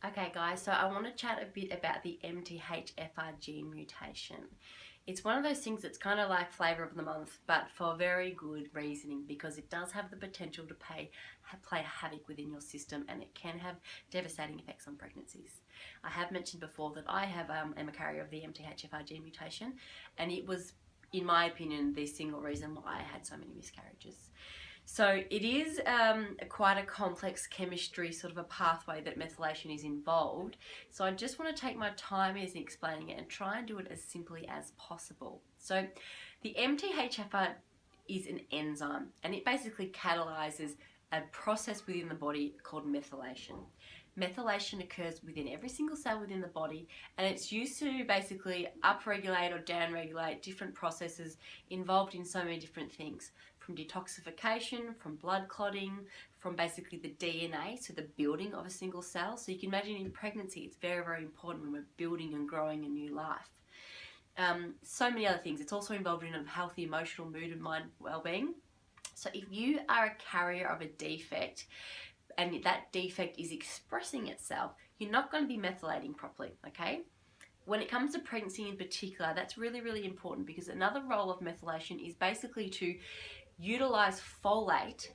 Okay guys, so I want to chat a bit about the MTHFR gene mutation. It's one of those things that's kind of like flavour of the month, but for very good reasoning, because it does have the potential to play havoc within your system, and it can have devastating effects on pregnancies. I have mentioned before that I am a carrier of the MTHFR gene mutation, and it was, in my opinion, the single reason why I had so many miscarriages. So it is quite a complex chemistry, sort of a pathway that methylation is involved. So I just want to take my time in explaining it and try and do it as simply as possible. So the MTHFR is an enzyme, and it basically catalyzes a process within the body called methylation. Methylation occurs within every single cell within the body, and it's used to basically upregulate or downregulate different processes involved in so many different things, from detoxification, from blood clotting, from basically the DNA, so the building of a single cell. So you can imagine in pregnancy, it's very, very important when we're building and growing a new life. So many other things. It's also involved in a healthy emotional mood and mind well-being. So if you are a carrier of a defect, and that defect is expressing itself, you're not going to be methylating properly, okay? When it comes to pregnancy in particular, that's really, really important, because another role of methylation is basically to utilize folate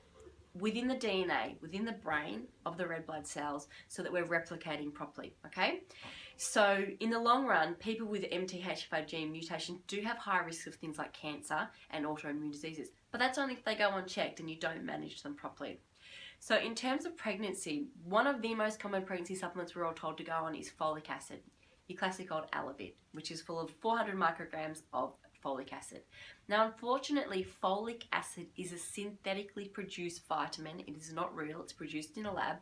within the DNA, within the brain of the red blood cells, so that we're replicating properly, okay? So in the long run, people with MTHFR gene mutation do have high risks of things like cancer and autoimmune diseases, but that's only if they go unchecked and you don't manage them properly. So in terms of pregnancy, one of the most common pregnancy supplements we're all told to go on is folic acid, your classic old Alevit, which is full of 400 micrograms of folic acid. Now, unfortunately, folic acid is a synthetically produced vitamin. It is not real. It's produced in a lab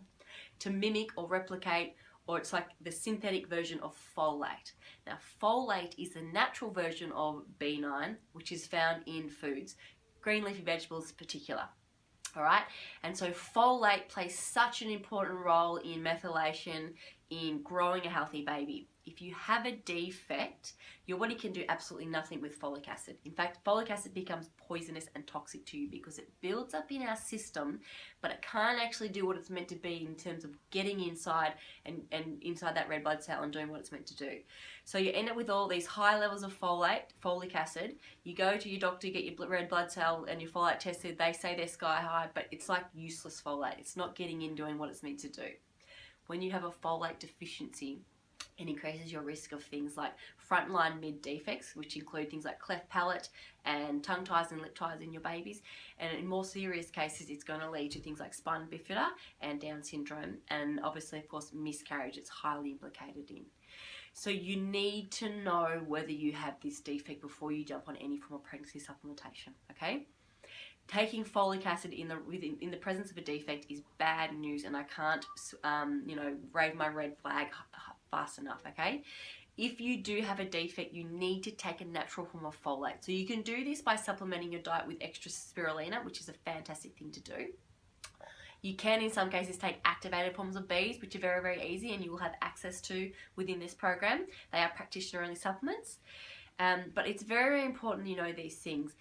to mimic or replicate, or it's like the synthetic version of folate. Now, folate is the natural version of B9, which is found in foods, green leafy vegetables in particular. All right, and so folate plays such an important role in methylation, in growing a healthy baby. If you have a defect, your body can do absolutely nothing with folic acid. In fact, folic acid becomes poisonous and toxic to you because it builds up in our system, but it can't actually do what it's meant to be in terms of getting inside and inside that red blood cell and doing what it's meant to do. So you end up with all these high levels of folic acid. You go to your doctor, get your red blood cell and your folate tested. They say they're sky high, but it's like useless folate. It's not getting in doing what it's meant to do. When you have a folate deficiency, it increases your risk of things like frontline mid defects, which include things like cleft palate and tongue ties and lip ties in your babies. And in more serious cases, it's going to lead to things like spina bifida and Down syndrome, and obviously, of course, miscarriage it's highly implicated in. So you need to know whether you have this defect before you jump on any form of pregnancy supplementation, okay? Taking folic acid in the presence of a defect is bad news, and I can't, wave my red flag fast enough, okay? If you do have a defect, you need to take a natural form of folate. So you can do this by supplementing your diet with extra spirulina, which is a fantastic thing to do. You can, in some cases, take activated forms of Bs, which are very, very easy, and you will have access to within this program. They are practitioner-only supplements. But it's very, very important you know these things.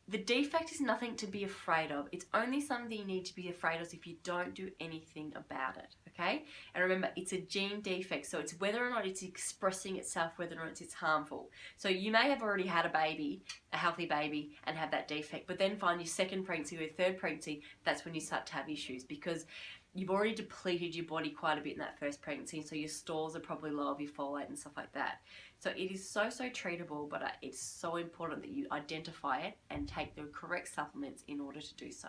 The defect is nothing to be afraid of. It's only something you need to be afraid of if you don't do anything about it, okay? And remember, it's a gene defect, so it's whether or not it's expressing itself, whether or not it's harmful. So you may have already had a baby, a healthy baby, and have that defect, but then find your second pregnancy or third pregnancy, that's when you start to have issues, because you've already depleted your body quite a bit in that first pregnancy, so your stores are probably low of your folate and stuff like that. So it is so treatable, but it's so important that you identify it and take the correct supplements in order to do so.